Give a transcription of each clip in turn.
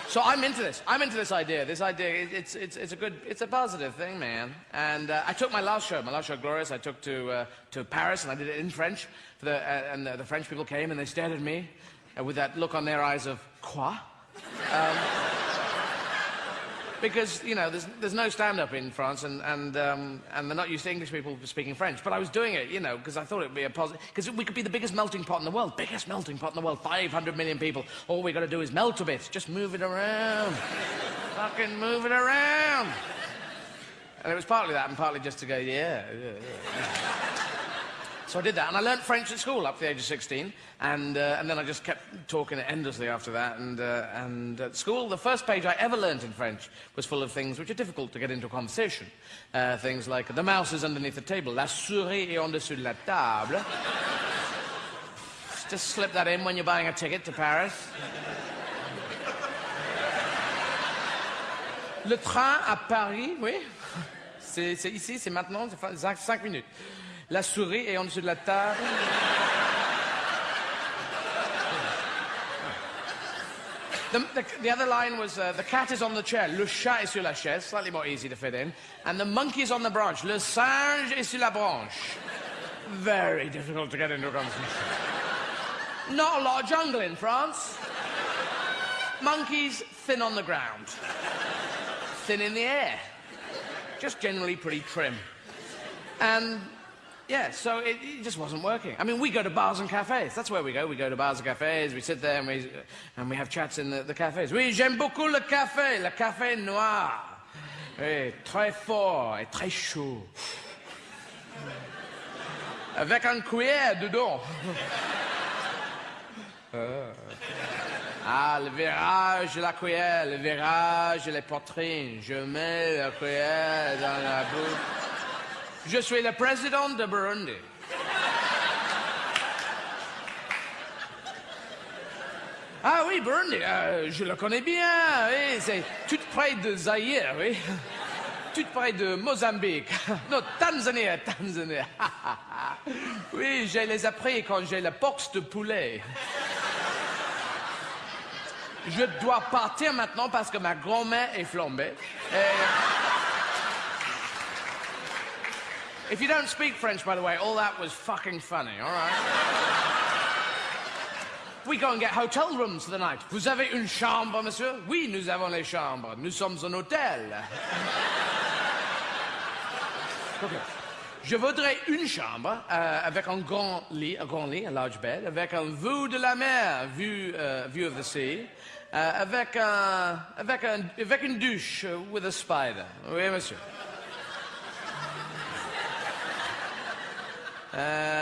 So I'm into this. I'm into this idea. This idea, it's a positive thing, man. And I took my last show, Glorious, I took to Paris, and I did it in French. And the French people came, and they stared at me with that look on their eyes of, quoi? Because, you know, there's no stand-up in France, and they're not used to English people speaking French. But I was doing it, you know, because I thought it would be a positive... Because we could be the biggest melting pot in the world. Biggest melting pot in the world. 500 million people. All we got to do is melt a bit. Just move it around. Fucking move it around. And it was partly that, and partly just to go, yeah. So I did that, and I learnt French at school up to the age of 16, and then I just kept talking endlessly after that, and at school, the first page I ever learnt in French was full of things which are difficult to get into a conversation. Things like, the mouse is underneath the table, la souris est en dessous de la table. Just slip that in when you're buying a ticket to Paris. Le train à Paris, oui. C'est ici, c'est maintenant, c'est 5 minutes. La souris est en dessous de la table. The other line was, the cat is on the chair, le chat est sur la chaise, slightly more easy to fit in, and the monkey is on the branch, le singe est sur la branche. Very difficult to get into a conversation. Not a lot of jungle in France. Monkeys, thin on the ground. Thin in the air. Just generally pretty trim. And... yeah, so it just wasn't working. I mean, we go to bars and cafes. That's where we go. We go to bars and cafes. We sit there and we have chats in the cafes. Oui, j'aime beaucoup le café noir. Oui, très fort et très chaud. Avec un cuillère dedans. Ah, le virage de la cuillère, le virage de la poitrine. Je mets la cuillère dans la bouche. Je suis le président de Burundi. Ah oui, Burundi, je le connais bien, oui, c'est tout près de Zaïre, oui. Tout près de Mozambique. Non, Tanzanie. Oui, je les ai appris quand j'ai la boxe de poulet. Je dois partir maintenant parce que ma grand-mère est flambée. If you don't speak French, by the way, all that was fucking funny, all right? We go and get hotel rooms for the night. Vous avez une chambre, monsieur? Oui, nous avons les chambres. Nous sommes un hôtel. Okay. Je voudrais une chambre avec un grand lit, a large bed, avec un vue de la mer, view of the sea, avec une douche with a spider. Oui, monsieur.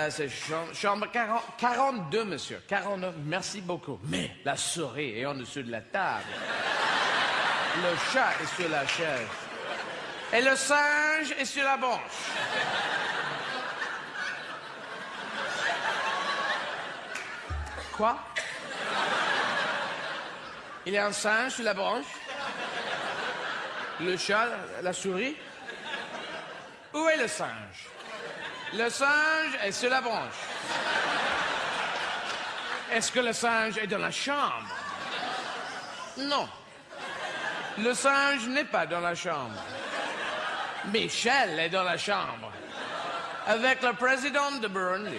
C'est chambre 42, monsieur. 49, merci beaucoup. Mais la souris est en dessous de la table. Le chat est sur la chaise. Et le singe est sur la branche. Quoi? Il y a un singe sur la branche? Le chat, la souris? Où est le singe? Le singe est sur la branche. Est-ce que le singe est dans la chambre? Non. Le singe n'est pas dans la chambre. Michel est dans la chambre. Avec le président de Burundi.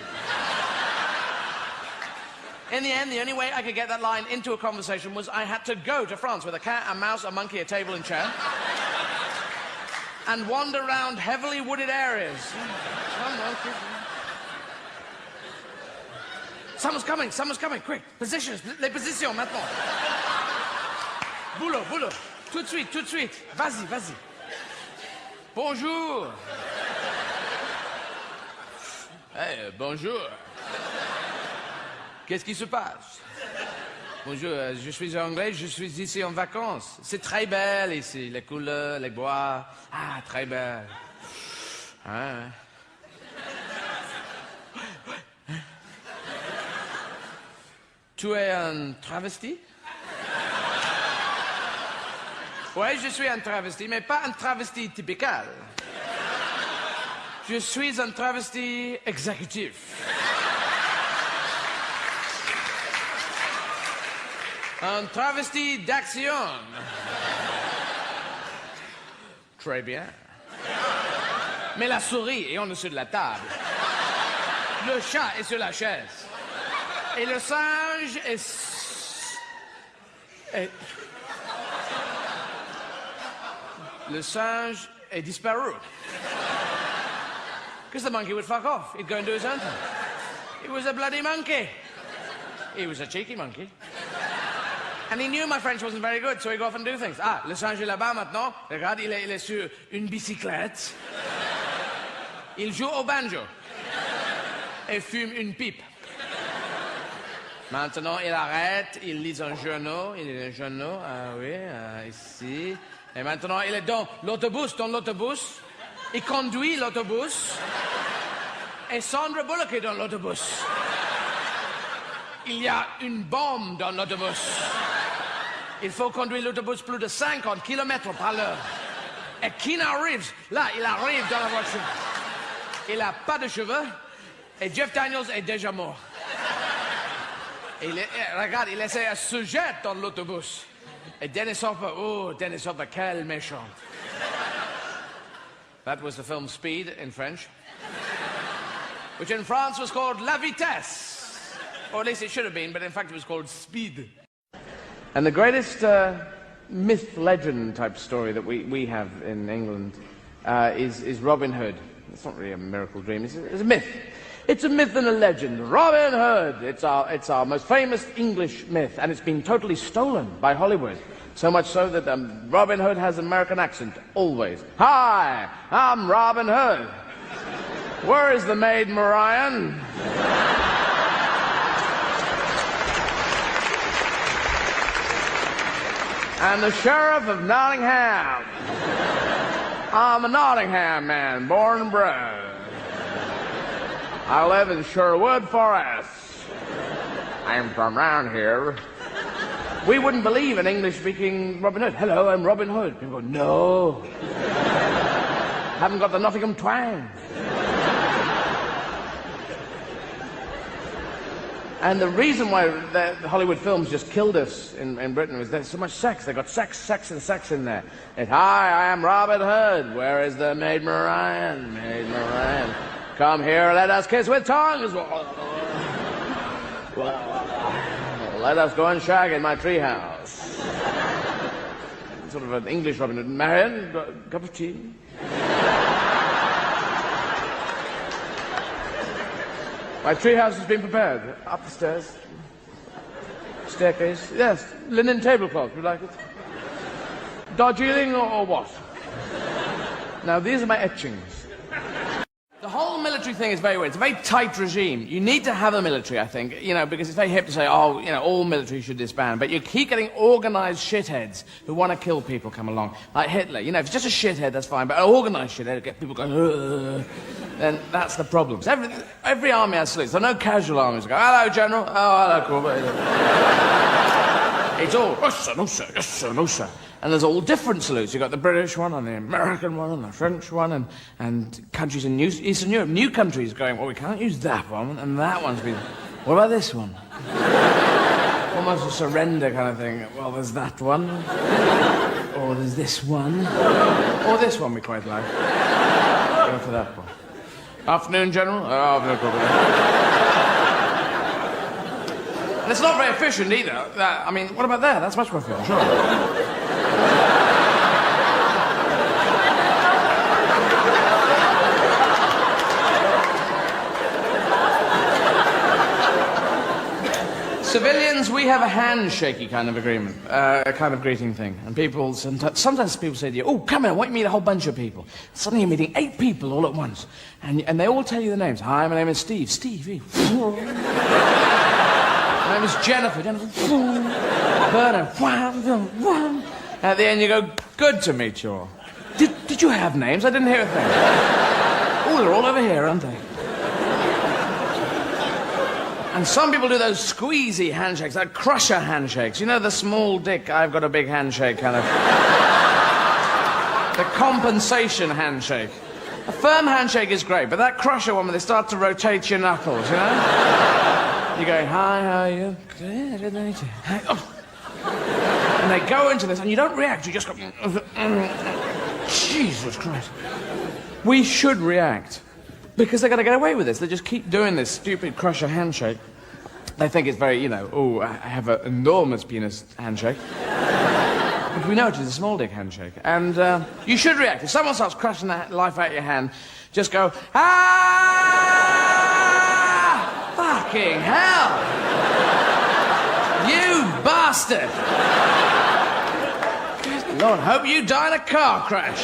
In the end, the only way I could get that line into a conversation was I had to go to France with a cat, a mouse, a monkey, a table and chair. And wander around heavily wooded areas. Someone's coming, quick. Positions, les positions, maintenant. Boulot. Tout de suite. Vas-y. Bonjour. Hey, bonjour. Qu'est-ce qui se passe? Bonjour, je suis anglais, je suis ici en vacances. C'est très belle ici, les couleurs, les bois. Ah, très belle. Hein? Tu es un travesti? Oui, je suis un travesti, mais pas un travesti typical. Je suis un travesti exécutif. Un travesti d'action. Très bien. Mais la souris est en dessous de la table. Le chat est sur la chaise. Et le singe est... Le singe est disparu. Because the monkey would fuck off. He'd go and do his own thing. He was a bloody monkey. He was a cheeky monkey. And he knew my French wasn't very good, so he'd go off and do things. Ah, le singe est là-bas maintenant. Regarde, il est sur une bicyclette. Il joue au banjo. Et fume une pipe. Maintenant, il arrête, il lit un journal. Il lit un journal, ah oui, ici. Et maintenant, il est dans l'autobus. Il conduit l'autobus. Et Sandra Bullock est dans l'autobus. Il y a une bombe dans l'autobus. Il faut conduire l'autobus plus de 50 km par l'heure. Et Keanu Reeves, là, il arrive dans la voiture. Il n'a pas de cheveux. Et Jeff Daniels est déjà mort. Regarde, il essaie de se jeter dans l'autobus. Et Dennis Hopper, quel méchant. That was the film Speed in French, which in France was called La Vitesse. Or at least it should have been, but in fact it was called Speed. And the greatest myth, legend type story that we have in England is Robin Hood. It's not really a miracle dream, it's a myth. It's a myth and a legend. Robin Hood. It's our most famous English myth, and it's been totally stolen by Hollywood. So much so that Robin Hood has an American accent, always. Hi, I'm Robin Hood. Where is the maid Marian? And the Sheriff of Nottingham. I'm a Nottingham man, born and bred. I live in Sherwood Forest. I'm from round here. We wouldn't believe an English-speaking Robin Hood. Hello, I'm Robin Hood. People go, no. Haven't got the Nottingham twang. And the reason why the Hollywood films just killed us in Britain was there's so much sex. They got sex in there. Hi, I am Robin Hood. Where is the maid Marian? Maid Marian. Come here, let us kiss with tongues. Let us go and shag in my treehouse. Sort of an English Robin Hood. Marian, got a cup of tea? My treehouse has been prepared. Up the stairs. Staircase. Yes, linen tablecloth. Would you like it? Darjeeling or what? Now, these are my etchings. The whole military thing is very weird. It's a very tight regime. You need to have a military, I think, because it's very hip to say, all military should disband. But you keep getting organized shitheads who want to kill people come along. Like Hitler. If it's just a shithead, that's fine. But an organized shithead, get people going, ugh. Then that's the problem. So every army has salutes. There are no casual armies that go, hello, General. Oh, hello, Corporal. It's all, yes, sir, no, sir, yes, sir, no, sir. And there's all different salutes. You've got the British one and the American one and the French one and countries in Eastern Europe, new countries going, well, we can't use that one, and that one's been... What about this one? Almost a surrender kind of thing. Well, there's that one. Or there's this one. Or this one we quite like. Go for that one. Afternoon, General. Oh, afternoon, Corporal. And it's not very efficient either. What about there? That's much more efficient, sure. Civilians, we have a handshakey kind of agreement, a kind of greeting thing. And people, sometimes people say to you, oh, come here, I want you to meet a whole bunch of people. Suddenly you're meeting 8 people all at once. And they all tell you their names. Hi, my name is Steve. Steve. My name is Jennifer. Bernard. At the end you go, good to meet you all. Did you have names? I didn't hear a thing. Oh, they're all over here, aren't they? And some people do those squeezy handshakes, like crusher handshakes. The small dick, I've got a big handshake kind of... The compensation handshake. A firm handshake is great, but that crusher one where they start to rotate your knuckles, You're going, hi, how are you? Good to meet you. And they go into this, and you don't react. You just go... Jesus Christ. We should react. Because they're going to get away with this. They just keep doing this stupid crusher handshake. They think it's very, I have an enormous penis handshake. But we know it is a small dick handshake. And you should react. If someone starts crushing the life out of your hand, just go, ah! Fucking hell! You bastard! Good Lord, hope you die in a car crash.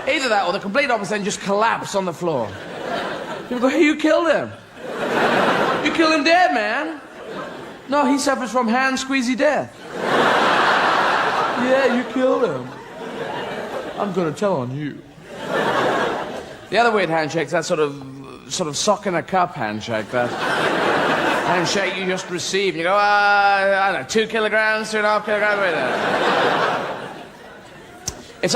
Either that or the complete opposite and just collapse on the floor. People go, hey, you killed him. You killed him dead, man. No, he suffers from hand squeezy death. Yeah, you killed him. I'm gonna tell on you. The other weird handshake's that sort of sock in a cup handshake, that handshake you just receive and you go, I don't know, 2 kilograms, 2.5 kilograms, wait there.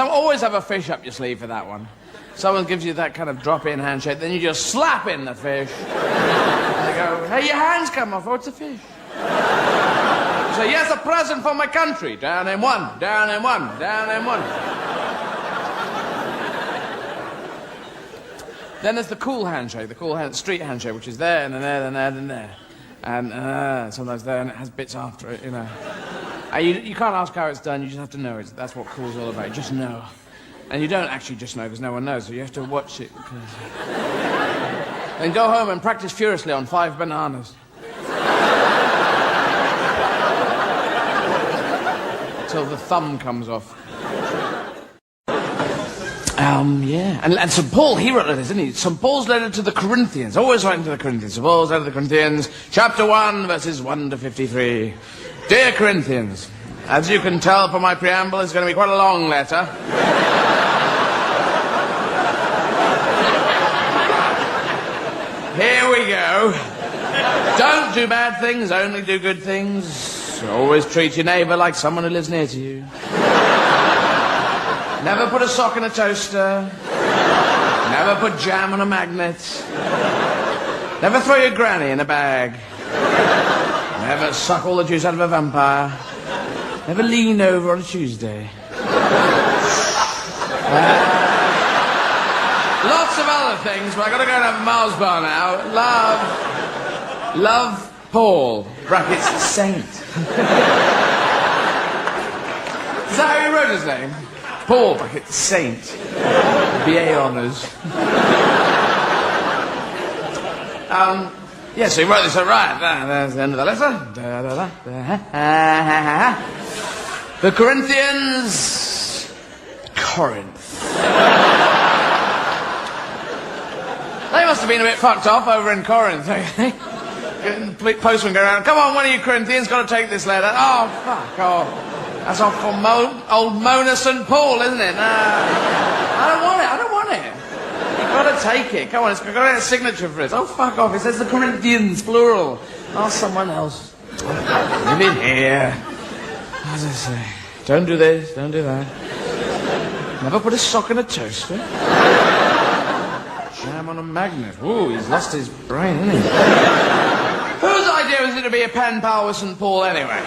Always have a fish up your sleeve for that one. Someone gives you that kind of drop-in handshake, then you just slap in the fish. And they go, hey, your hands come off. Oh, it's a fish. You say, yes, a present for my country. Down in one, down in one, down in one. Then there's the cool handshake, street handshake, which is there, and then there, and there, and there. And sometimes there, and it has bits after it, you can't ask how it's done, you just have to know it. That's what cool's all about, you just know. And you don't actually just know, because no one knows, so you have to watch it. Then go home and practice furiously on 5 bananas. Until the thumb comes off. Yeah. And St. Paul, he wrote this, didn't he? St. Paul's letter to the Corinthians. Always writing to the Corinthians. St. Paul's letter to the Corinthians, chapter 1, verses 1 to 53. Dear Corinthians, as you can tell from my preamble, it's going to be quite a long letter. Here we go. Don't do bad things, only do good things. Always treat your neighbour like someone who lives near to you. Never put a sock in a toaster. Never put jam on a magnet. Never throw your granny in a bag. Never suck all the juice out of a vampire. Never lean over on a Tuesday. Lots of other things, but I've got to go to Mars bar now. Love, Paul, brackets, Saint. Is that how he wrote his name? Paul, brackets, Saint. BA honours. Yeah, so he wrote this, right, there's the end of the letter. The Corinthians, Corinth. They must have been a bit fucked off over in Corinth, eh? Postman go around, come on, one of you Corinthians, got to take this letter. Oh, fuck off. That's off from old Mona St. Paul, isn't it? No. I don't want it. You've got to take it. Come on, it's got to get a signature for it. Oh, fuck off. It says the Corinthians, plural. Ask someone else. Live in here. As I say, don't do this, don't do that. Never put a sock in a toaster. Jam on a magnet. Ooh, he's lost his brain, hasn't he? Whose idea was it to be a pen pal with St. Paul, anyway?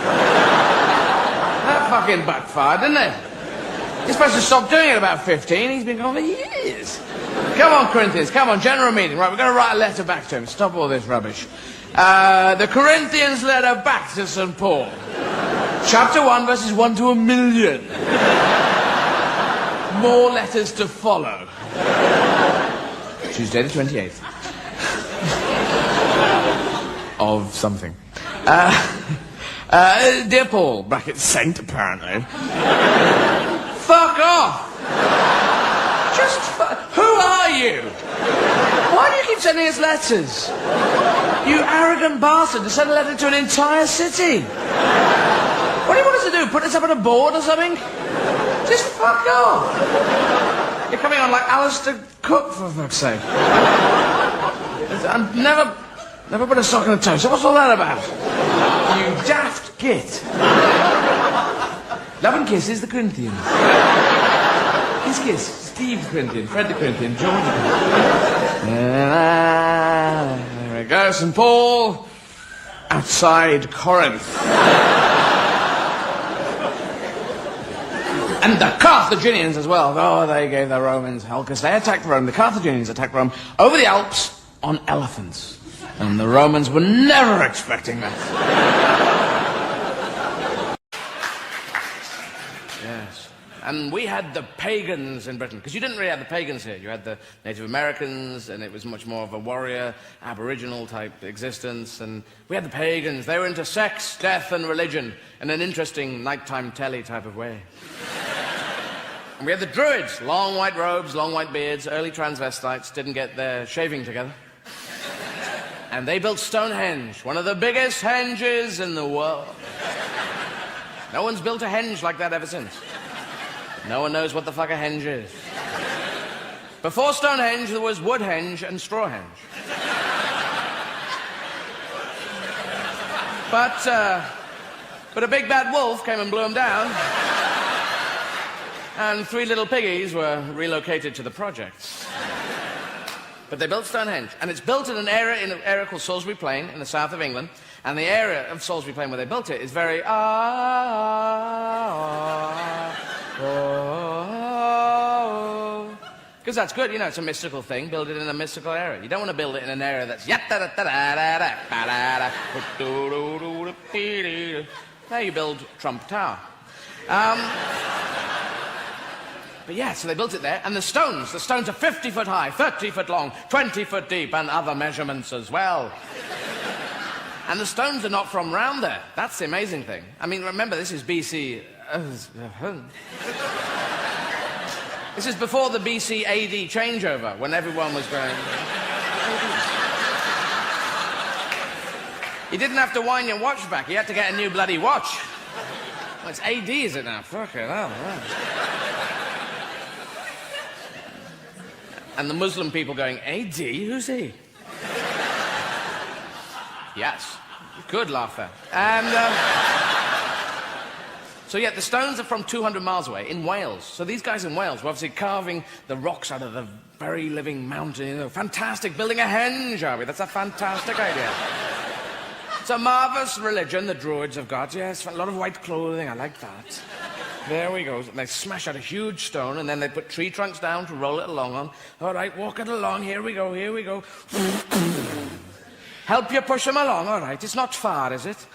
That fucking backfired, didn't it? He's supposed to stop doing it about 15. He's been gone for years. Come on, Corinthians, come on, general meeting. Right, we're going to write a letter back to him. Stop all this rubbish. The Corinthians letter back to St. Paul. Chapter 1, verses 1 to 1,000,000. More letters to follow. Tuesday the 28th. Of something. Dear Paul, bracket Saint, apparently. Fuck off! Who are you? Why do you keep sending us letters? You arrogant bastard, to send a letter to an entire city. What do you want us to do? Put us up on a board or something? Just fuck off. You're coming on like Alistair Cook, for fuck's sake. I've never put a sock in a toaster. What's all that about? You daft git. Love and kisses, the Corinthians. Kiss, kiss. Steve the Corinthian, Fred the Corinthian, George the Corinthian. There we go, St. Paul. Outside Corinth. And the Carthaginians as well. Oh, they gave the Romans hell, because they attacked Rome. The Carthaginians attacked Rome over the Alps on elephants. And the Romans were never expecting that. Yes. And we had the pagans in Britain, because you didn't really have the pagans here. You had the Native Americans, and it was much more of a warrior, aboriginal type existence. And we had the pagans. They were into sex, death, and religion in an interesting nighttime telly type of way. And we had the Druids, long white robes, long white beards, early transvestites, didn't get their shaving together. And they built Stonehenge, one of the biggest henges in the world. No one's built a henge like that ever since. No one knows what the fuck a henge is. Before Stonehenge, there was Woodhenge and Strawhenge. But a big bad wolf came and blew them down. And 3 little piggies were relocated to the projects. But they built Stonehenge, and it's built in an area called Salisbury Plain in the south of England. And the area of Salisbury Plain where they built it is very because that's good, you know, it's a mystical thing. Build it in a mystical area. You don't want to build it in an area that's There you build Trump Tower. But yeah, so they built it there, and the stones are 50 foot high, 30 foot long, 20 foot deep, and other measurements as well. And the stones are not from round there. That's the amazing thing. I mean, remember, this is BC... This is before the BC AD changeover, when everyone was going... He didn't have to wind your watch back. He had to get a new bloody watch. Well, it's AD, is it now? Fuck it, oh, right. And the Muslim people going, AD? Who's he? Yes. You could laugh there. And, so, yeah, the stones are from 200 miles away, in Wales. So these guys in Wales were obviously carving the rocks out of the very living mountain. You know, fantastic, building a henge, are we? That's a fantastic idea. It's a marvellous religion the Druids have got. Yes, a lot of white clothing, I like that. There we go. They smash out a huge stone, and then they put tree trunks down to roll it along on. All right, walk it along. Here we go, here we go. Help you push them along. All right, it's not far, is it?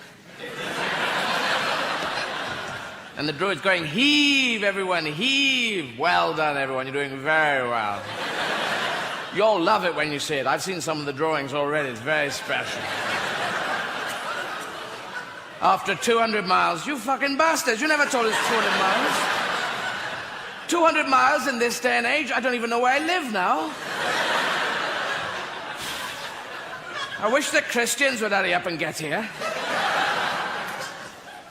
And the Druid's going, heave, everyone, heave. Well done, everyone. You're doing very well. You'll love it when you see it. I've seen some of the drawings already. It's very special. After 200 miles, you fucking bastards, you never told us 200 miles. 200 miles in this day and age, I don't even know where I live now. I wish the Christians would hurry up and get here.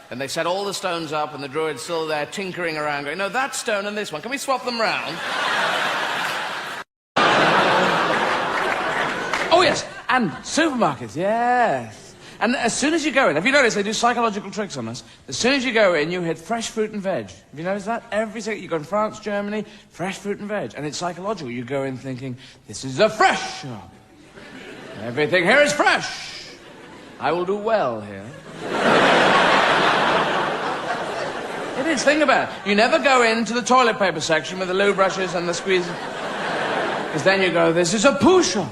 And they set all the stones up, and the Druid's still there tinkering around, going, no, that stone and this one, can we swap them round? Oh, yes, and supermarkets, yes. And as soon as you go in, have you noticed they do psychological tricks on us? As soon as you go in, you hit fresh fruit and veg. Have you noticed that? Every second, you go in France, Germany, fresh fruit and veg. And it's psychological. You go in thinking, this is a fresh shop. Everything here is fresh. I will do well here. It is, think about it. You never go into the toilet paper section with the loo brushes and the squeeze. Because then you go, this is a poo shop.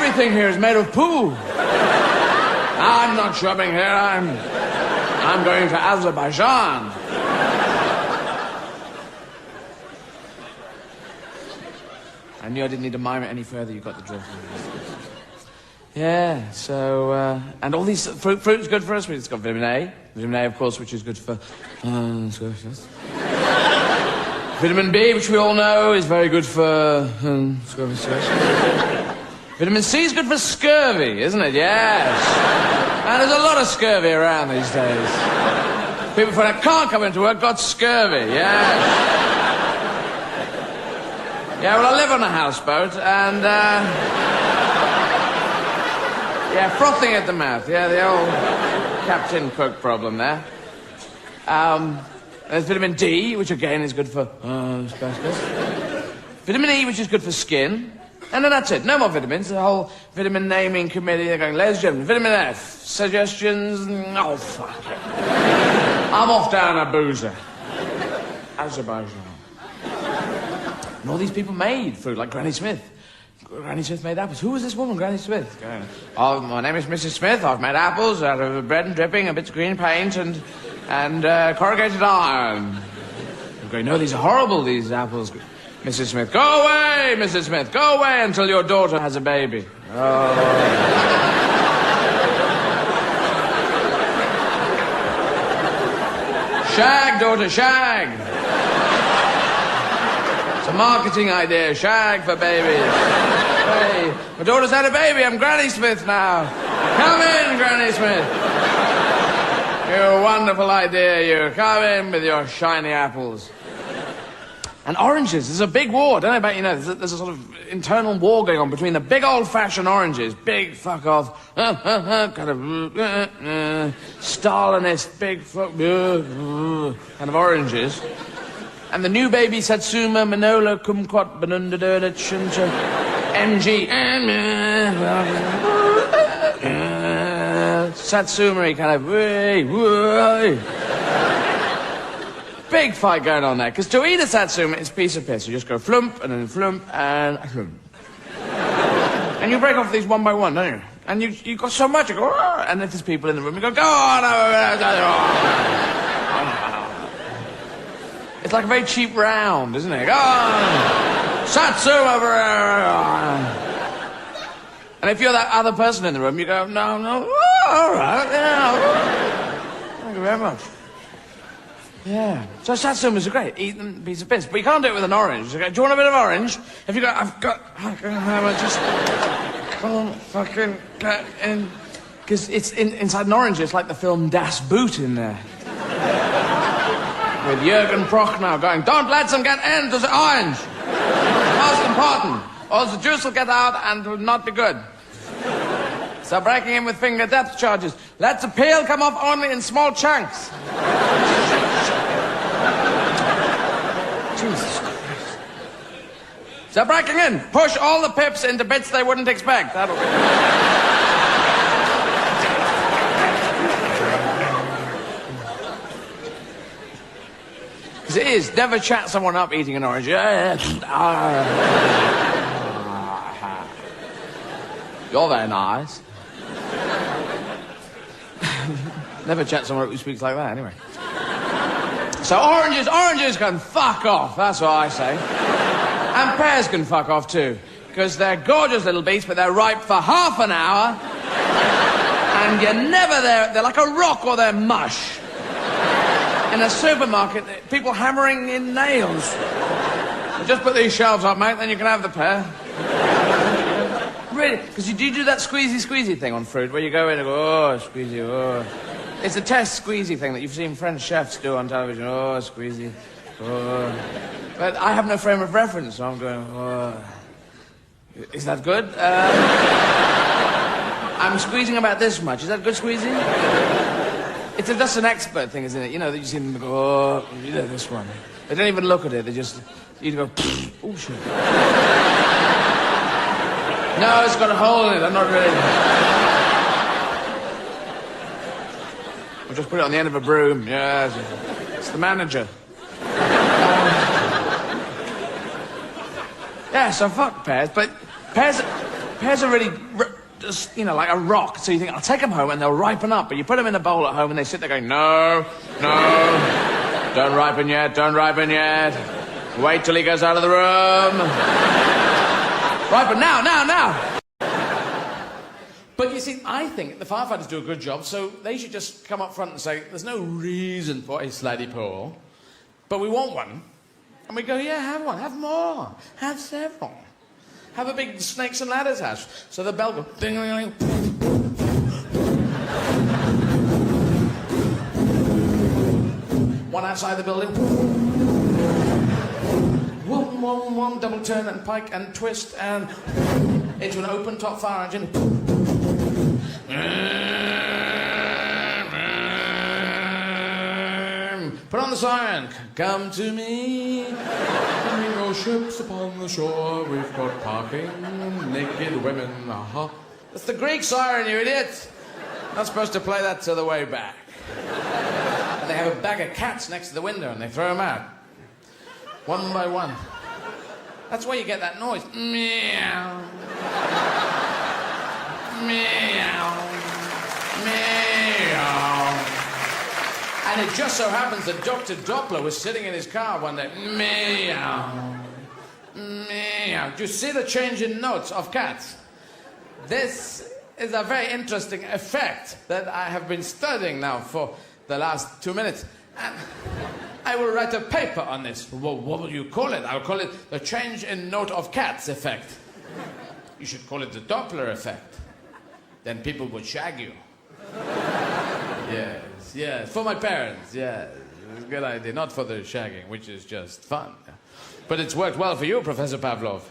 Everything here is made of poo. I'm not shopping here, I'm going to Azerbaijan. I knew I didn't need to mime it any further, you got the drift. Yeah, so, and all these, fruit is good for us, it's got vitamin A. Vitamin A, of course, which is good for, vitamin B, which we all know is very good for, Vitamin C is good for scurvy, isn't it? Yes. And there's a lot of scurvy around these days. People find out can't come into work, got scurvy, yes. Yeah, well, I live on a houseboat, and, yeah, frothing at the mouth. Yeah, the old Captain Cook problem there. There's vitamin D, which again is good for, vitamin E, which is good for skin. And then that's it. No more vitamins. The whole vitamin naming committee, they're going, ladies and gentlemen, vitamin F, suggestions, oh, fuck it. I'm off down a boozer. Azerbaijan. And all these people made food, like Granny Smith. Granny Smith made apples. Who was this woman, Granny Smith? Oh, my name is Mrs. Smith. I've made apples out of bread and dripping, a bit of green paint, and corrugated iron. I'm going, no, these are horrible, these apples. Mrs. Smith, go away, Mrs. Smith, go away until your daughter has a baby. Oh. Shag, daughter, shag. It's a marketing idea, shag for babies. Hey, my daughter's had a baby, I'm Granny Smith now. Come in, Granny Smith. You wonderful idea, you. Come in with your shiny apples. And oranges, there's a big war, don't know about you know, there's a sort of internal war going on between the big old-fashioned oranges, big fuck-off, kind of Stalinist, big kind of oranges, and the new baby Satsuma, Manola, Kumquat, Benundadurda, Chuncha, MG, Satsuma, kind of, big fight going on there, because to eat a satsuma, it's a piece of piss. You just go flump, and then flump, and flump. And you break off these one by one, don't you? And you got so much, you go, oh, and if there's people in the room, you go, go on. It's like a very cheap round, isn't it? Go on. Satsuma. And if you're that other person in the room, you go, no, oh, all right, yeah. Thank you very much. Yeah. So satsumas are great. Eat them, piece of piss. But you can't do it with an orange. You go, do you want a bit of orange? Have you got... I've just... Can't fucking get in... Because it's inside an orange, it's like the film Das Boot in there. With Jürgen Prochnow going, don't let them get into the orange. Most important. Or the juice will get out and will not be good. So breaking in with finger depth charges. Let the peel come off only in small chunks. Jesus Christ. So breaking in. Push all the pips into bits they wouldn't expect. That'll be... Because it is. Never chat someone up eating an orange. You're very nice. Never chat someone up who speaks like that, anyway. So oranges can fuck off, that's what I say. And pears can fuck off too, because they're gorgeous little beasts, but they're ripe for half an hour, and you're never there. They're like a rock or they're mush. In a supermarket, people hammering in nails. So just put these shelves up, mate, then you can have the pear. Really, because you do that squeezy thing on fruit, where you go in and go, oh, squeezy, oh. It's a test squeezy thing that you've seen French chefs do on television. Oh, squeezy. Oh. But I have no frame of reference, so I'm going, oh. Is that good? I'm squeezing about this much. Is that good squeezing? It's just an expert thing, isn't it? You know, that you see them go, oh, you know this one. They don't even look at it. They just, you go, oh, shit. No, it's got a hole in it. I'm not really... We'll just put it on the end of a broom. Yes. It's the manager. Yeah, so fuck pears. But pears are really, just, you know, like a rock. So you think, I'll take them home and they'll ripen up. But you put them in a bowl at home and they sit there going, no, don't ripen yet, don't ripen yet. Wait till he goes out of the room. Ripen now. But you see, I think the firefighters do a good job, so they should just come up front and say, there's no reason for a slutty pool, but we want one. And we go, yeah, have one, have more, have several. Have a big snakes and ladders house. So the bell goes, ding-a-ling-a-ling. One outside the building. One, double turn and pike and twist and into an open top fire engine. Put on the siren. Come to me. Bring your ships upon the shore. We've got parking. Naked women. Uh-huh. That's the Greek siren, you idiot. Not supposed to play that to the way back. And they have a bag of cats next to the window and they throw them out. One by one. That's why you get that noise. Meow. Meow. Meow. And it just so happens that Dr. Doppler was sitting in his car one day. Meow. Meow. Do you see the change in notes of cats? This is a very interesting effect that I have been studying now for the last 2 minutes. And I will write a paper on this. Well, what will you call it? I'll call it the change in note of cats effect. You should call it the Doppler effect. Then people would shag you. Yes, yes. For my parents, yes. It's a good idea. Not for the shagging, which is just fun. But it's worked well for you, Professor Pavlov.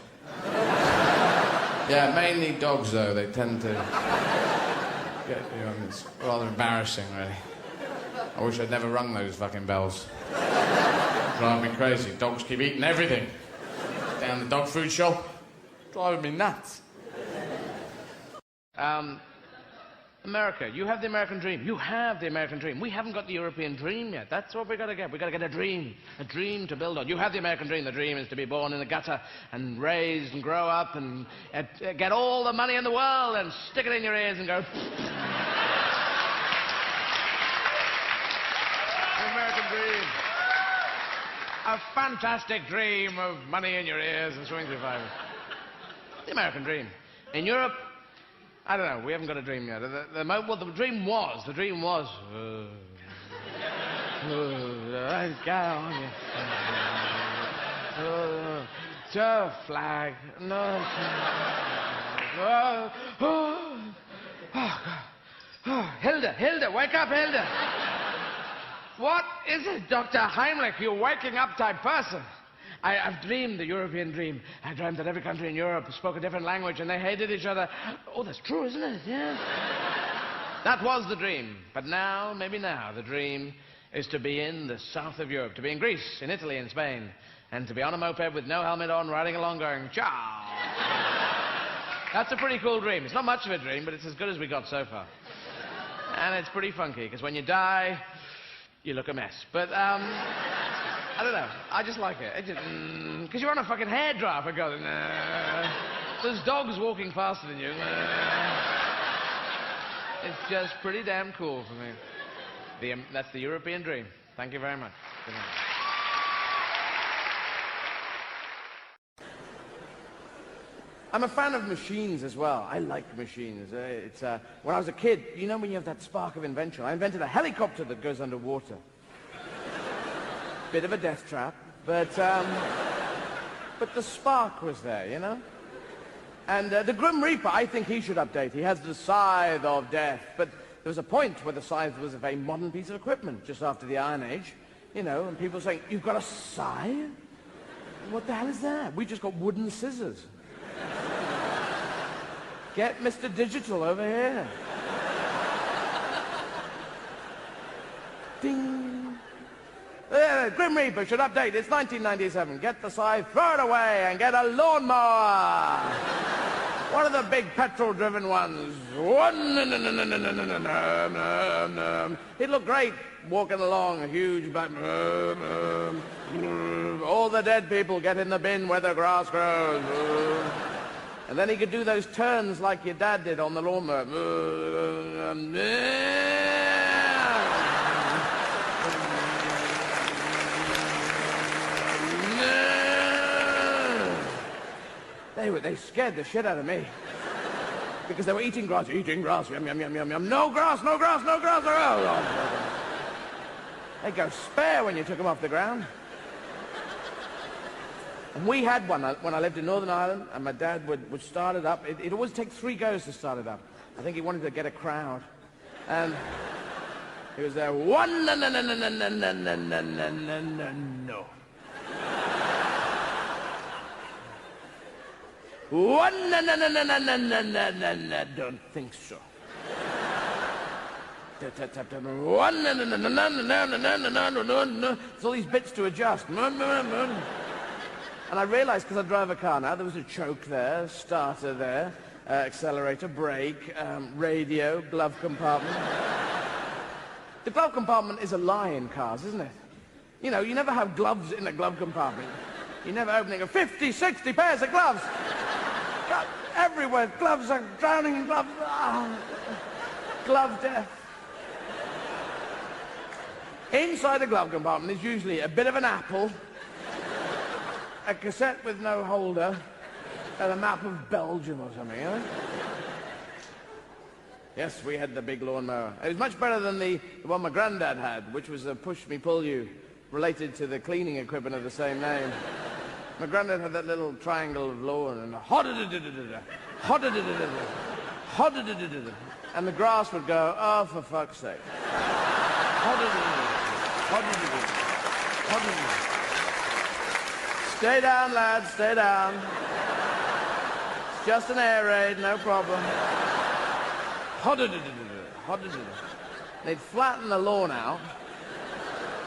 Yeah, mainly dogs, though. They tend to get you on. It's rather embarrassing, really. I wish I'd never rung those fucking bells. Drive me crazy. Dogs keep eating everything. Down the dog food shop. Driving me nuts. America, you have the American dream. You have the American dream. We haven't got the European dream yet. That's what we've got to get. We've got to get a dream to build on. You have the American dream. The dream is to be born in the gutter and raised and grow up and get all the money in the world and stick it in your ears and go... The American dream. A fantastic dream of money in your ears and swimming through fire. The American dream. In Europe... I don't know, we haven't got a dream yet. Well, the dream was... To flag... No... Hilda, wake up, Hilda! What is it, Dr. Heimlich, you waking up type person? I've dreamed the European dream. I dreamt that every country in Europe spoke a different language and they hated each other. Oh, that's true, isn't it? Yeah. That was the dream. But now, maybe now, the dream is to be in the south of Europe, to be in Greece, in Italy, in Spain, and to be on a moped with no helmet on, riding along going, ciao. That's a pretty cool dream. It's not much of a dream, but it's as good as we got so far. And it's pretty funky, because when you die, you look a mess. But, I don't know. I just like it. Because you're on a fucking hairdryer, for God. There's dogs walking faster than you. It's just pretty damn cool for me. That's the European dream. Thank you very much. Good night. I'm a fan of machines as well. I like machines. When I was a kid, you know when you have that spark of invention? I invented a helicopter that goes underwater. Bit of a death trap, but the spark was there, you know? And the Grim Reaper, I think he should update. He has the scythe of death, but there was a point where the scythe was a very modern piece of equipment, just after the Iron Age, you know, and people saying, you've got a scythe? What the hell is that? We just got wooden scissors. Get Mr. Digital over here. Ding. Grim Reaper should update. It's 1997. Get the scythe, throw it away, and get a lawnmower. One of the big petrol-driven ones. He'd look great walking along, a huge back. All the dead people get in the bin where the grass grows. And then he could do those turns like your dad did on the lawnmower. They scared the shit out of me. Because they were eating grass, yum, yum, yum, yum, yum. No grass, no grass, no grass. Oh. They'd go spare when you took them off the ground. And we had one when I lived in Northern Ireland, and my dad would start it up. It'd always take 3 goes to start it up. I think he wanted to get a crowd. And he was there, one, no. One, don't think so. One, it's all these bits to adjust. And I realized, because I drive a car now, there was a choke there, starter there, accelerator, brake, radio, glove compartment. The glove compartment is a lie in cars, isn't it? You know, you never have gloves in a glove compartment. You never open it and go, 50, 60 pairs of gloves. Everywhere, gloves are drowning in gloves. Oh. Glove death. Inside the glove compartment is usually a bit of an apple, a cassette with no holder, and a map of Belgium or something, you know? Yes, we had the big lawnmower. It was much better than the one my granddad had, which was a push-me-pull-you, related to the cleaning equipment of the same name. My granddad had that little triangle of lawn, and and the grass would go, oh, for fuck's sake. Stay down, lads, stay down. It's just an air raid, no problem. They'd flatten the lawn out,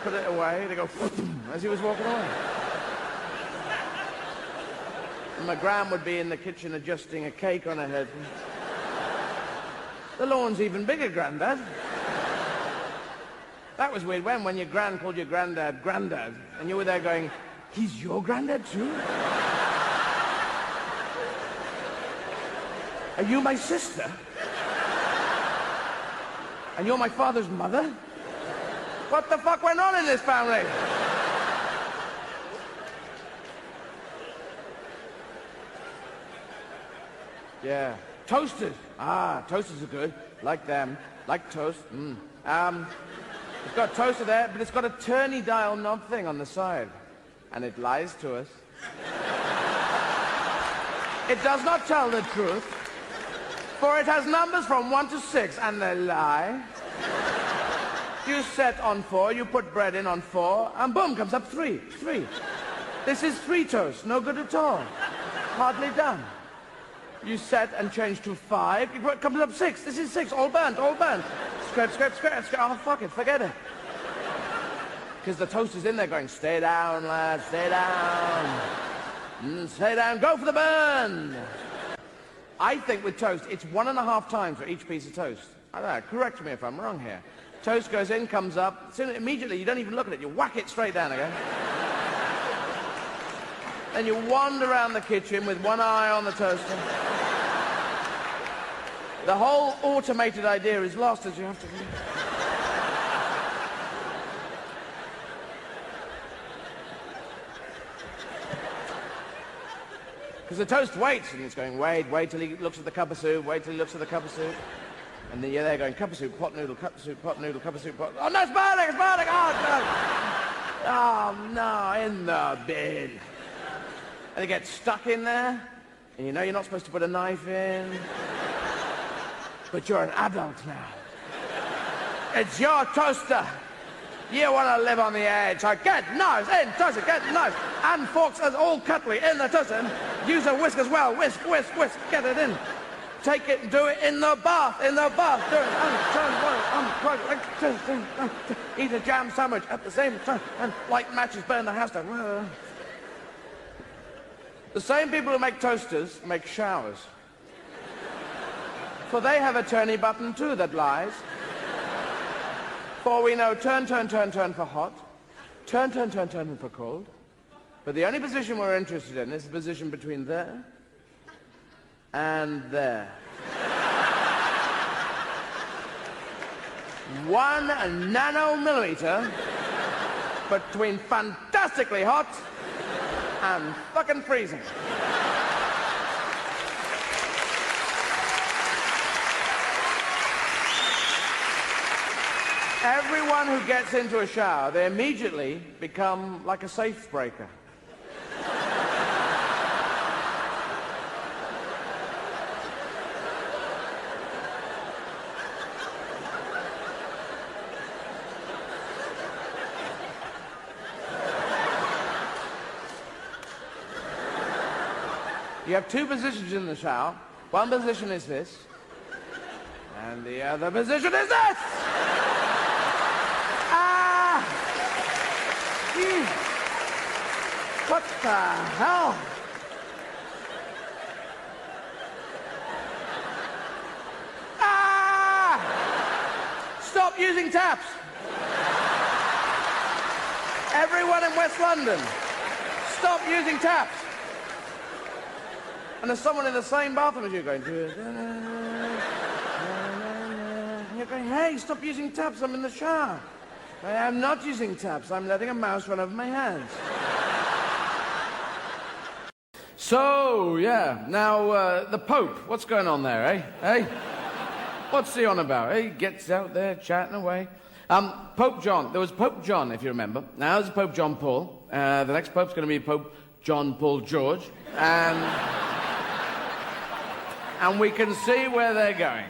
put it away, they'd go as he was walking away. And my gran would be in the kitchen adjusting a cake on her head. The lawn's even bigger, Grandad. That was weird. When your gran called your granddad, Grandad, and you were there going, he's your granddad too? Are you my sister? And you're my father's mother? What the fuck went on in this family? Yeah. Toasters. Ah, toasters are good. Like them. Like toast. It's got a toaster there, but it's got a turny dial knob thing on the side. And it lies to us. It does not tell the truth, for it has numbers from 1 to 6, and they lie. You set on 4, you put bread in on 4, and boom, comes up 3. 3. This is 3 toast, no good at all. Hardly done. You set and change to 5, it comes up 6. This is 6, all burnt, all burnt. Scrape, scrape, scrape, scrape. Oh, fuck it, forget it. Because the toaster's in there going, stay down, lads, stay down. Stay down, go for the burn. I think with toast, it's 1.5 times for each piece of toast. I don't know, correct me if I'm wrong here. Toast goes in, comes up, soon, immediately, you don't even look at it, you whack it straight down again. Then you wander around the kitchen with one eye on the toaster. The whole automated idea is lost as you have to... Because the toast waits, and it's going, wait till he looks at the cup of soup, wait till he looks at the cup of soup. And then you're there going, cup of soup, pot noodle, cup of soup, pot noodle, cup of soup, pot... Oh, no, it's burning, oh, no. Oh, no, in the bin. And it gets stuck in there, and you know you're not supposed to put a knife in. But you're an adult now. It's your toaster. You want to live on the edge. So get knives in, toaster, get knives. And forks as all cutlery in the toaster. And use a whisk as well. Whisk, whisk, whisk. Get it in. Take it and do it in the bath. In the bath. Do it. Eat a jam sandwich at the same time. And light matches burn the house down. The same people who make toasters make showers. For they have a turny button too that lies. For we know turn, turn, turn, turn for hot. Turn, turn, turn, turn for cold. But the only position we're interested in is the position between there and there. 1 nanomillimeter between fantastically hot and fucking freezing. Everyone who gets into a shower, they immediately become like a safe breaker. You have 2 positions in the shower. One position is this, and the other position is this! What the hell? Ah! Stop using taps. everyone in West London, stop using taps. And there's someone in the same bathroom as you going, and you're going, hey, stop using taps, I'm in the shower. I am not using taps, I'm letting a mouse run over my hands. So, yeah, now, the Pope, what's going on there, eh? Hey? What's he on about? He gets out there chatting away. Pope John, there was Pope John, if you remember. Now there's Pope John Paul. The next Pope's going to be Pope John Paul George. And we can see where they're going.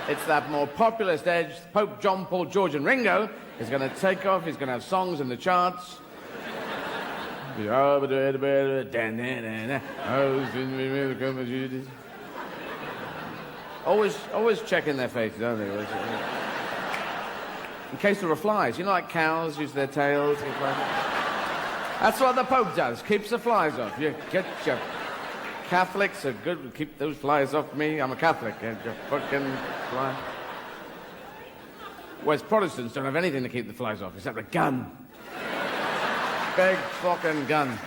It's that more populist edge. Pope John Paul George and Ringo is going to take off. He's going to have songs in the charts. Always checking their faces, don't they? In case there are flies. You know, like cows use their tails. That's what the Pope does. Keeps the flies off. You get your Catholics are good to keep those flies off me. I'm a Catholic. Get your fucking fly. Whereas Protestants don't have anything to keep the flies off except a gun. Big fucking gun.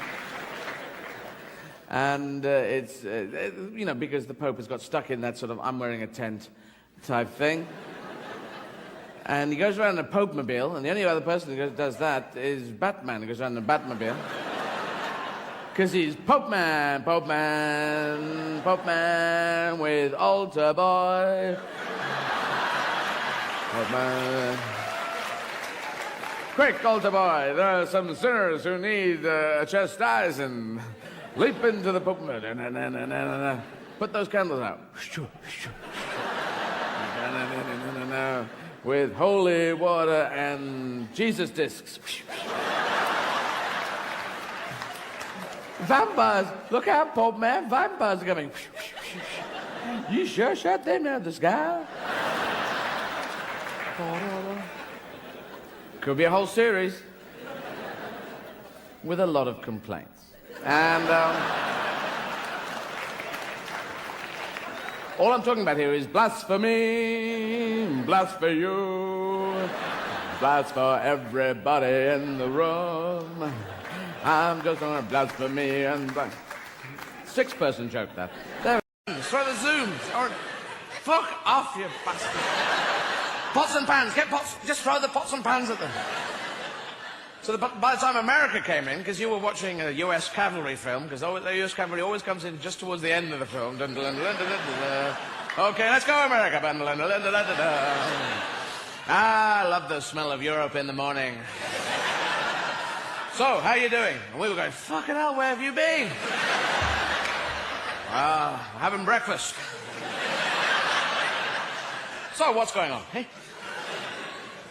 And it's, you know, because the Pope has got stuck in that sort of I'm wearing a tent type thing. And he goes around in a Pope-mobile, and the only other person who does that is Batman. He goes around in a Batmobile. Because he's Pope Man, Pope Man, Pope Man with altar boy. Pope Man. Quick, altar boy, there are some sinners who need a chastising. Leap into the Pope Man. Put those candles out. With holy water and Jesus discs. Vampires, look out, Pope Man, vampires are coming. You sure shut them out of the sky? Could be a whole series with a lot of complaints. And all I'm talking about here is blasphemy, blasphemy you, blast for everybody in the room. I'm just on a blasphemy and six-person joke, that. There. Throw the zooms. Or fuck off, you bastard. Pots and pans. Get pots. Just throw the pots and pans at them. So by the time America came in, because you were watching a U.S. cavalry film, because the U.S. cavalry always comes in just towards the end of the film. Dun, dun, dun, dun, dun, dun. Okay, let's go, America. Dun, dun, dun, dun, dun, dun, dun. Ah, I love the smell of Europe in the morning. So, how you doing? And we were going, fucking hell, where have you been? Having breakfast. So, what's going on? Hey?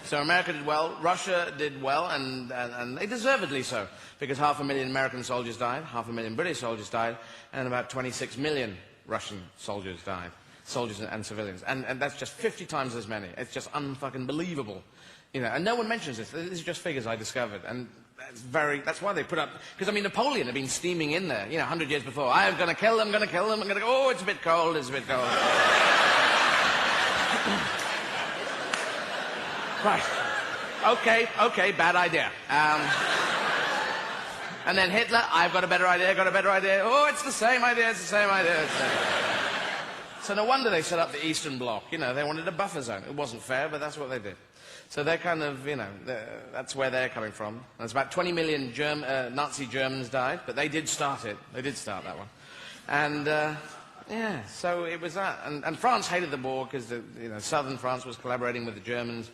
So America did well, Russia did well, and they deservedly so, because 500,000 American soldiers died, 500,000 British soldiers died, and about 26 million Russian soldiers died, soldiers and civilians, and that's just 50 times as many. It's just unfucking believable, you know. And no one mentions this. These are just figures I discovered, and that's why they put up. Because I mean, Napoleon had been steaming in there, you know, 100 years before. I'm going to kill them, I'm going to kill them, I'm going to go. Oh, it's a bit cold, it's a bit cold. Right. Okay, bad idea. And then Hitler, I've got a better idea, Oh, it's the same idea, So no wonder they set up the Eastern Bloc. You know, they wanted a buffer zone. It wasn't fair, but that's what they did. So they're kind of, you know, that's where they're coming from. And there's about 20 million Nazi Germans died, but they did start it. They did start that one. And, yeah, so it was that. And France hated the war because, you know, southern France was collaborating with the Germans.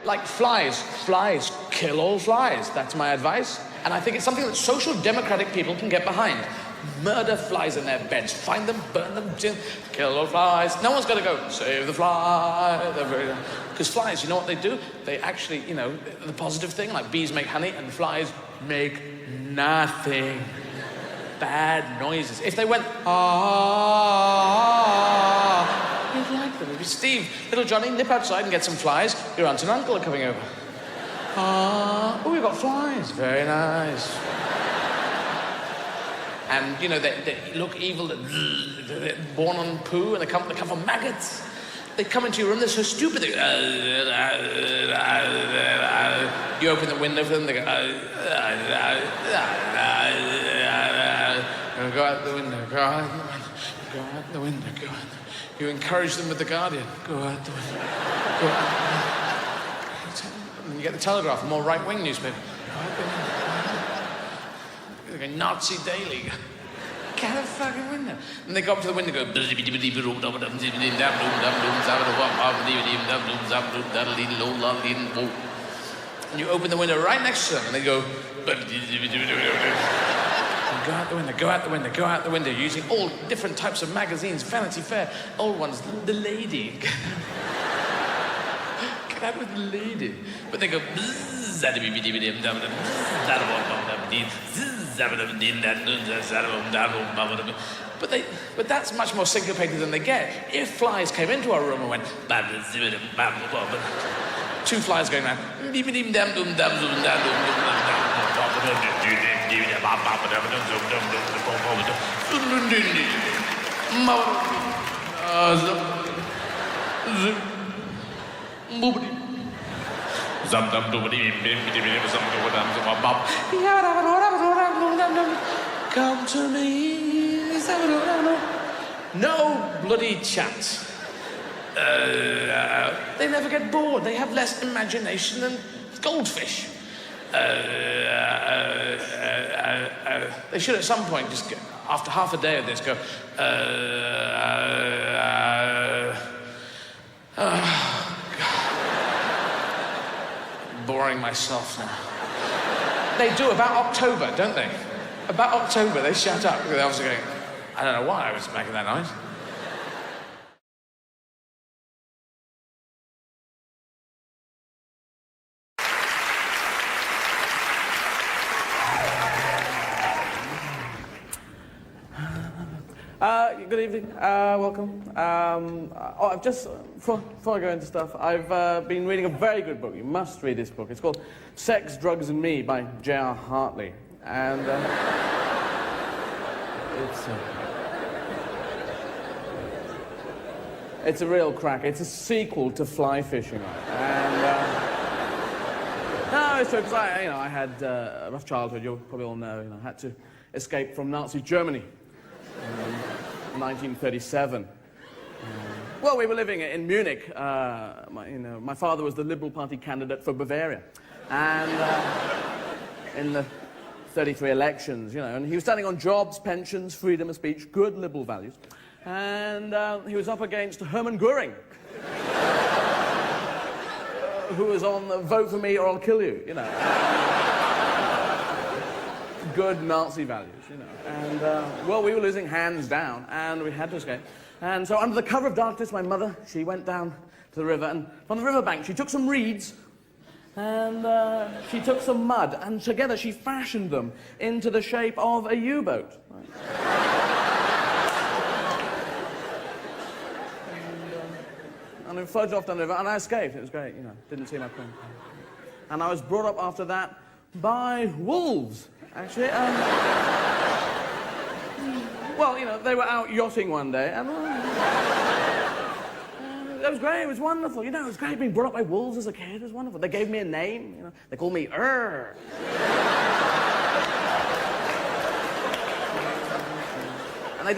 Like flies. Flies. Kill all flies. That's my advice. And I think it's something that social democratic people can get behind. Murder flies in their beds. Find them, burn them, kill all flies. No one's got to go, save the fly. Because flies, you know what they do? They actually, you know, the positive thing, like bees make honey and flies make nothing. Bad noises. If they went, you'd like them. It'd be Steve, little Johnny, nip outside and get some flies. Your aunt and uncle are coming over. Oh, we've got flies. Very nice. And, you know, they look evil. They're born on poo, and they come from maggots. They come into your room, they're so stupid. They go, you open the window for them, they go, go out the window, go out the window, go out the window, go out the window. You encourage them with the Guardian. Go out the window, go out the window. And you get the Telegraph, a more right-wing newspaper. Go out the window. Like a Nazi daily. Get out the fucking window. And they go up to the window and go... And you open the window right next to them and they go... Go out the window, go out the window, go out the window, using all different types of magazines, Vanity Fair, old ones, The Lady. Get out with The Lady. But they go... But that's much more syncopated than they get. If flies came into our room and went... Two flies going around... Come to me. No bloody chance. They never get bored. They have less imagination than goldfish. They should at some point just go, after half a day of this, go, boring myself now. They do about October, don't they? About October, they shut up. They obviously going, I don't know why I was making that noise. Good evening, welcome. I've just, before I go into stuff, I've been reading a very good book. You must read this book. It's called Sex, Drugs and Me by J.R. Hartley. And it's a real crack. It's a sequel to Fly Fishing. And, no, it's true, because I had a rough childhood, you probably all know. I had to escape from Nazi Germany. 1937. Well, we were living in Munich. My father was the Liberal Party candidate for Bavaria. And in the 33 elections, and he was standing on jobs, pensions, freedom of speech, good liberal values. And he was up against Hermann Goering, who was on the vote for me or I'll kill you, Good Nazi values, And, well, we were losing hands down, and we had to escape. And so, under the cover of darkness, my mother, she went down to the river, and from the riverbank, she took some reeds, and she took some mud, and together she fashioned them into the shape of a U-boat. Right? And we floated off down the river, and I escaped. It was great, didn't see my plane. And I was brought up after that by wolves. Actually, well, they were out yachting one day, and it was great, it was wonderful, it was great being brought up by wolves as a kid, it was wonderful. They gave me a name, they called me Urr. And they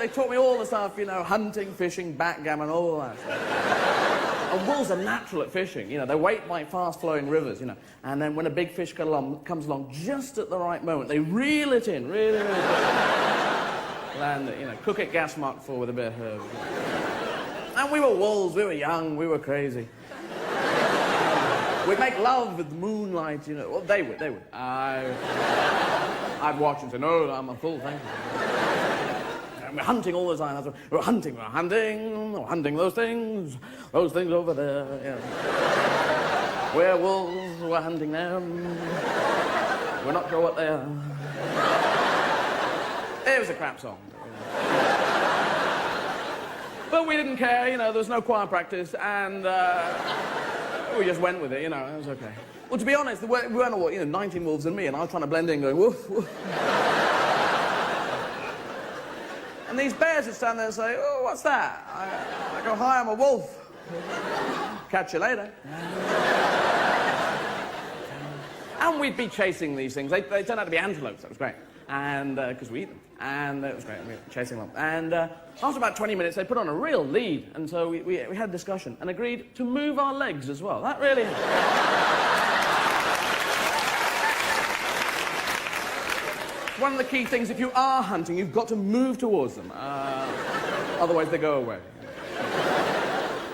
taught me all the stuff, hunting, fishing, backgammon, all that stuff. And wolves are natural at fishing, they wait by fast-flowing rivers, and then when a big fish comes along just at the right moment, they reel it in, really, really good. Land it, cook it gas mark 4 with a bit of herbs. And we were wolves, we were young, we were crazy. We'd make love with the moonlight, you know. Well, they would. I'd watch and say, no, I'm a fool, thank you. And we're hunting all the time. That's what, we're hunting those things over there. Yeah. We're wolves, we're hunting them. We're not sure what they are. It was a crap song. But we didn't care, you know, there was no choir practice, and we just went with it, you know, it was okay. Well, to be honest, we weren't all, 19 wolves and me, and I was trying to blend in, going, woof, woof. And these bears would stand there and say, oh, what's that? I go, hi, I'm a wolf. Catch you later. And we'd be chasing these things. They turned out to be antelopes, that was great. And, because we eat them. And it was great, we were chasing them. And after about 20 minutes, they put on a real lead. And so we had a discussion and agreed to move our legs as well. That really... One of the key things, if you are hunting, you've got to move towards them. Otherwise, they go away.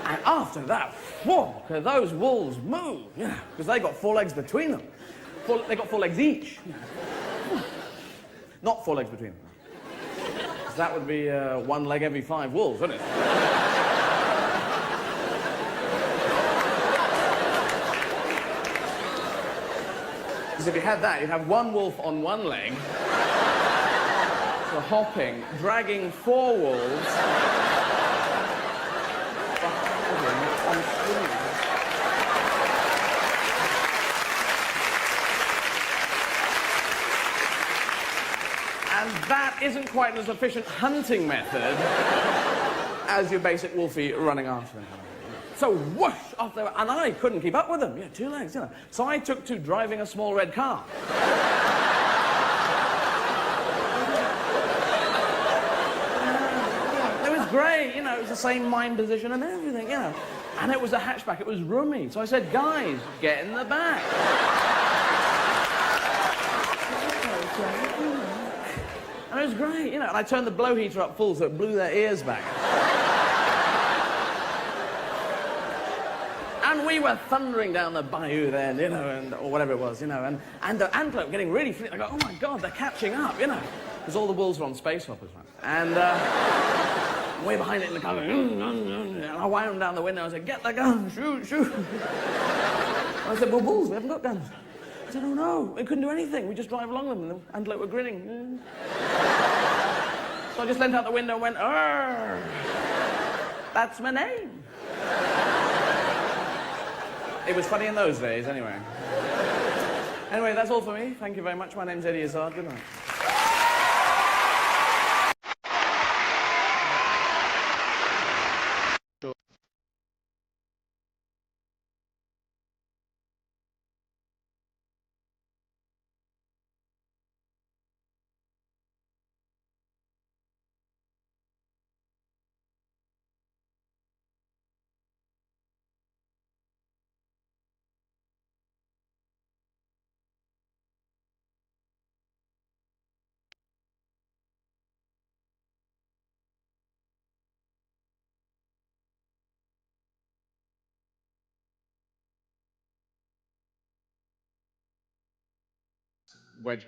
And after that, whoa, could those wolves move? Yeah, because they got 4 legs between them. They got 4 legs each. Not 4 legs between them. That would be 1 leg every 5 wolves, wouldn't it? Because if you had that, you'd have 1 wolf on 1 leg, so hopping, dragging 4 wolves. And that isn't quite as efficient hunting method as your basic wolfie running after them. So whoosh, off they went, and I couldn't keep up with them. Yeah, 2 legs, you know. So I took to driving a small red car. It was great, you know, it was the same mind position and everything, you know. And it was a hatchback, it was roomy. So I said, guys, get in the back. And it was great, you know, and I turned the blow heater up full so it blew their ears back. And we were thundering down the bayou then, you know, or whatever it was, you know, and the antelope getting really fleet. I go, oh my God, they're catching up, you know, because all the wolves were on space hoppers, right? And way behind it in the car, and I wound down the window. I said, get the gun, shoot, shoot. I said, well, wolves, we haven't got guns. I said, oh no, we couldn't do anything. We just drive along them, and the antelope were grinning. So I just leant out the window and went, arr, that's my name. It was funny in those days, anyway. Anyway, that's all for me. Thank you very much. My name's Eddie Izzard. Good night. Wedge.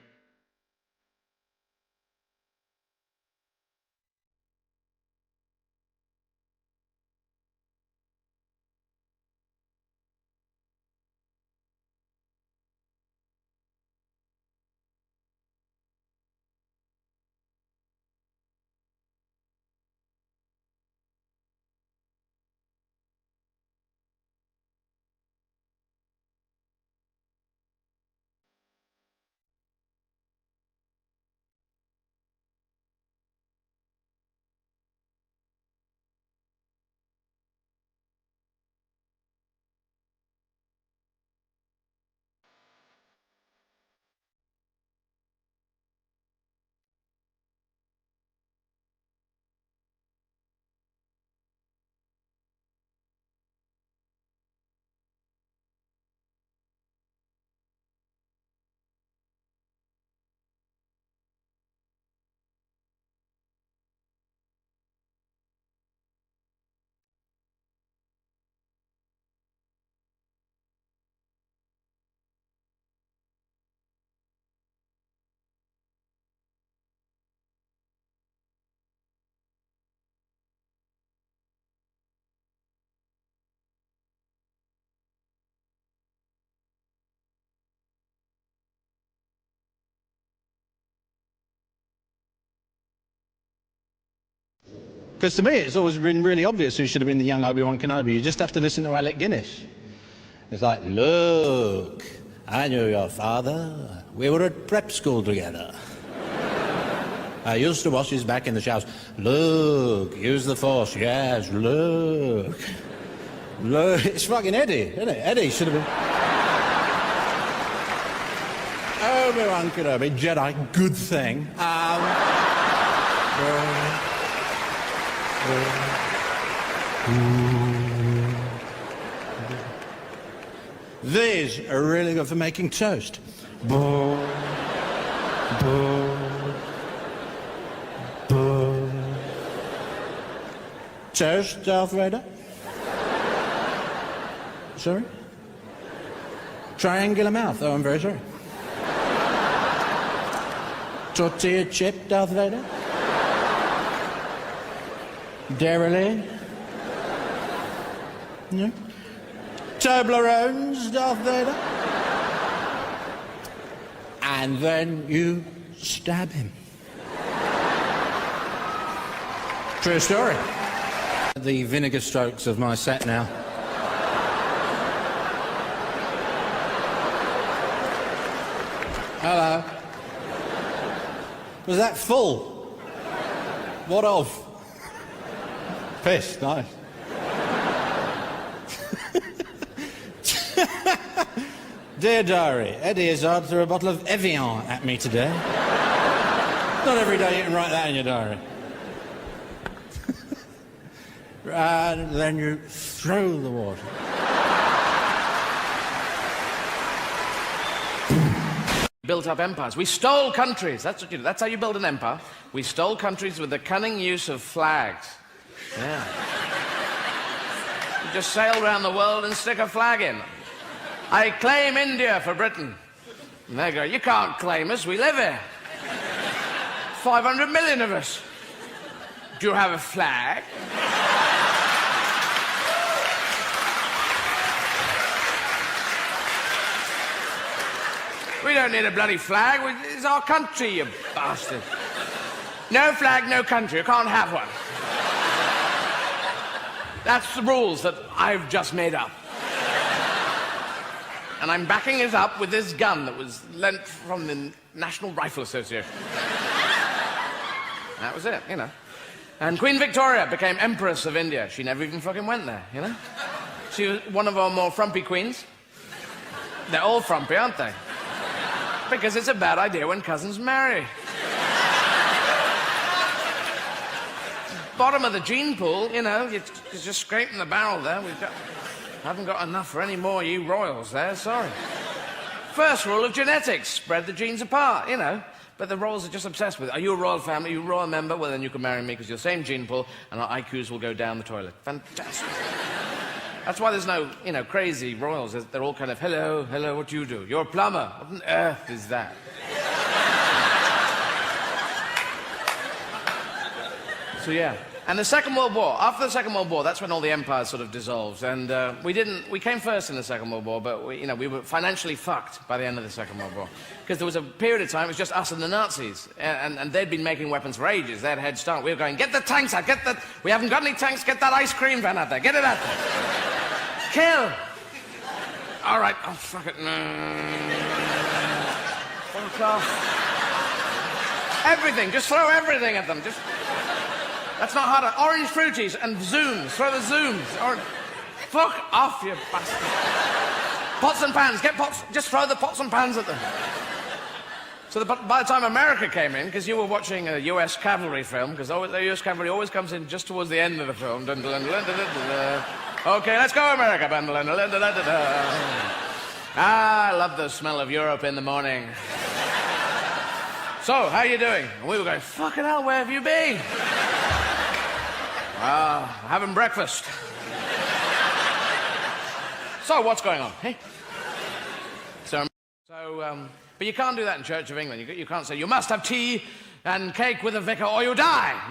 Because to me, it's always been really obvious who should have been the young Obi-Wan Kenobi. You just have to listen to Alec Guinness. It's like, look, I knew your father. We were at prep school together. I used to wash his back in the showers. Look, use the Force. Yes, look. Look, it's fucking Eddie, isn't it? Eddie should have been... Obi-Wan Kenobi, Jedi, good thing. These are really good for making toast. Toast, Darth Vader? Sorry? Triangular mouth. Oh, I'm very sorry. Tortilla chip, Darth Vader? Dairy? No? Toblerones, Darth Vader? And then you stab him. True story. The vinegar strokes of my set now. Hello. Was that full? What of? Piss, nice. Dear Diary, Eddie Izzard threw a bottle of Evian at me today. Not every day you can write that in your diary. And then you throw the water. Built up empires. We stole countries. That's what you do. That's how you build an empire. We stole countries with the cunning use of flags. Yeah. You just sail around the world and stick a flag in. I claim India for Britain. And they go, you can't claim us, we live here. 500 million of us. Do you have a flag? We don't need a bloody flag. It's our country, you bastard. No flag, no country. You can't have one. That's the rules that I've just made up. And I'm backing it up with this gun that was lent from the National Rifle Association. That was it, you know. And Queen Victoria became Empress of India. She never even fucking went there, you know. She was one of our more frumpy queens. They're all frumpy, aren't they? Because it's a bad idea when cousins marry. Bottom of the gene pool, you know, you're just scraping the barrel there. Haven't got enough for any more you royals there, sorry. First rule of genetics, spread the genes apart, you know. But the royals are just obsessed with it. Are you a royal family? Are you a royal member? Well, then you can marry me because you're the same gene pool and our IQs will go down the toilet. Fantastic. That's why there's no, you know, crazy royals. They're all kind of, hello, hello, what do you do? You're a plumber. What on earth is that? So, yeah. And the Second World War, after the Second World War, that's when all the empires sort of dissolved. And we came first in the Second World War, but we were financially fucked by the end of the Second World War. Because there was a period of time, it was just us and the Nazis. And they'd been making weapons for ages. They had a head start. We were going, get the tanks out, we haven't got any tanks, get that ice cream van out there, get it out there. Kill. All right, oh, fuck it. Fuck off. Everything, just throw everything at them, That's not hard. Orange fruities and zooms. Throw the zooms. Fuck off, you bastard. Pots and pans. Get pots. Just throw the pots and pans at them. So by the time America came in, because you were watching a US cavalry film, because the US cavalry always comes in just towards the end of the film. Dun, dun, dun, dun, dun, dun, dun. Okay, let's go, America. Dun, dun, dun, dun, dun, dun, dun. I love the smell of Europe in the morning. So, how you doing? And we were going, fucking hell, where have you been? Having breakfast. So, what's going on, hey? But you can't do that in Church of England. You can't say, you must have tea and cake with a vicar or you die.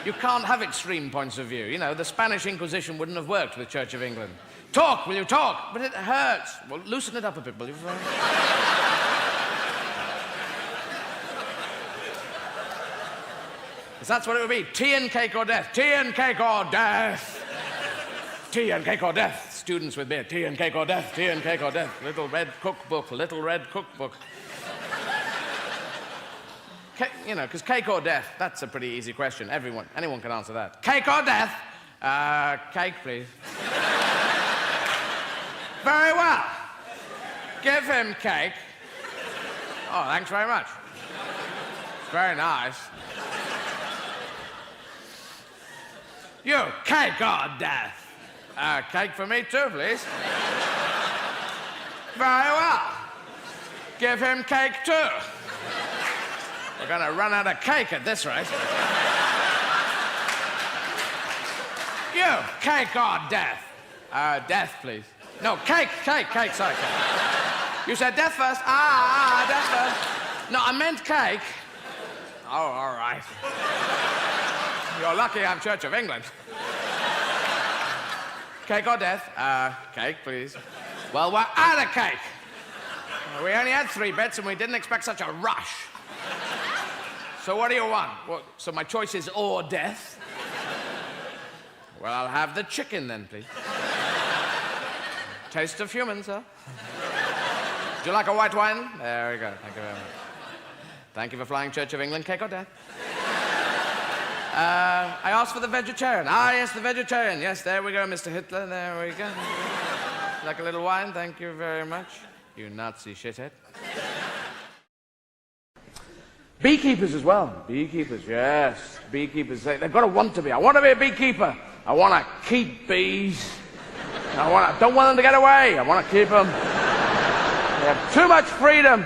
You can't have extreme points of view. You know, the Spanish Inquisition wouldn't have worked with Church of England. Talk, will you talk? But it hurts. Well, loosen it up a bit, will you? Because that's what it would be. Tea and cake or death. Tea and cake or death. Tea and cake or death. Students with beer. Tea and cake or death. Tea and cake or death. Little red cookbook. Little red cookbook. You know, because cake or death, that's a pretty easy question. Anyone can answer that. Cake or death? Cake, please. Very well. Give him cake. Oh, thanks very much. It's very nice. You, cake or death? Cake for me too, please. Very well. Give him cake too. We're going to run out of cake at this rate. You, cake or death? Death, please. No, cake, sorry, cake. You said death first. Death first. No, I meant cake. Oh, all right. You're lucky I'm Church of England. Cake or death? Cake, please. Well, we're out of cake. We only had 3 bits and we didn't expect such a rush. So what do you want? Well, so my choice is or death? Well, I'll have the chicken then, please. Taste of human, sir. Would you like a white wine? There we go. Thank you very much. Thank you for flying Church of England. Cake or death? I asked for the vegetarian. Yes, the vegetarian. Yes, there we go, Mr. Hitler. There we go. Like a little wine? Thank you very much. You Nazi shithead. Beekeepers as well. Beekeepers, yes. Beekeepers, they've got to want to be. I want to be a beekeeper. I want to keep bees. I don't want them to get away. I want to keep them. They have too much freedom.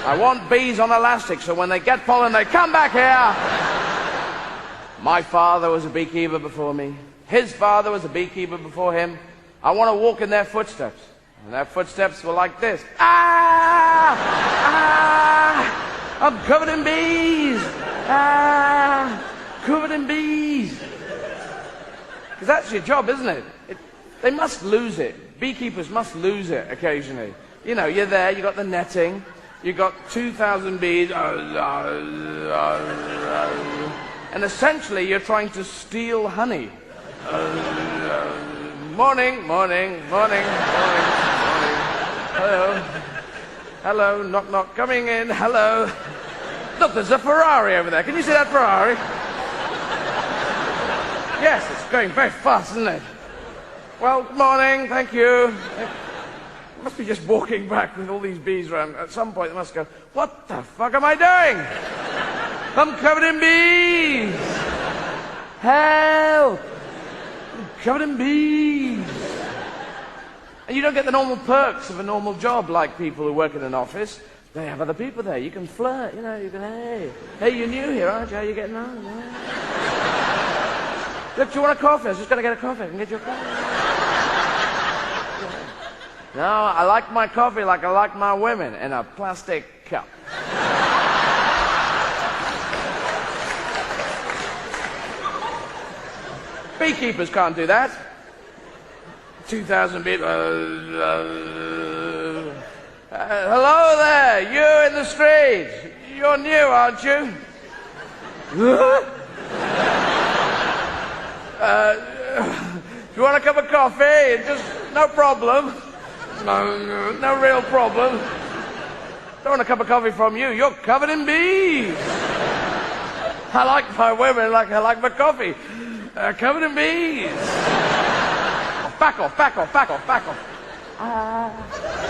I want bees on elastic, so when they get pollen, they come back here. My father was a beekeeper before me. His father was a beekeeper before him. I want to walk in their footsteps. And their footsteps were like this. I'm covered in bees. Covered in bees. Because that's your job, isn't it? They must lose it. Beekeepers must lose it occasionally. You know, you're there, you got the netting, you got 2,000 bees, and essentially you're trying to steal honey. Morning. Hello, knock, coming in, hello. Look, there's a Ferrari over there. Can you see that Ferrari? Yes, it's going very fast, isn't it? Well, good morning, thank you. I must be just walking back with all these bees around. At some point, they must go, what the fuck am I doing? I'm covered in bees. Help! I'm covered in bees. And you don't get the normal perks of a normal job like people who work in an office. They have other people there. You can flirt, you know, you can, hey, you're new here, aren't you? How are you getting on? Yeah. Look, do you want a coffee? I was just going to get a coffee. I can get you a coffee. No, I like my coffee like I like my women, in a plastic cup. Beekeepers can't do that. 2,000 bees. Hello there, you in the street. You're new, aren't you? If you want a cup of coffee, just no problem. No real problem. Don't want a cup of coffee from you. You're covered in bees. I like my women like I like my coffee. Covered in bees. Back off.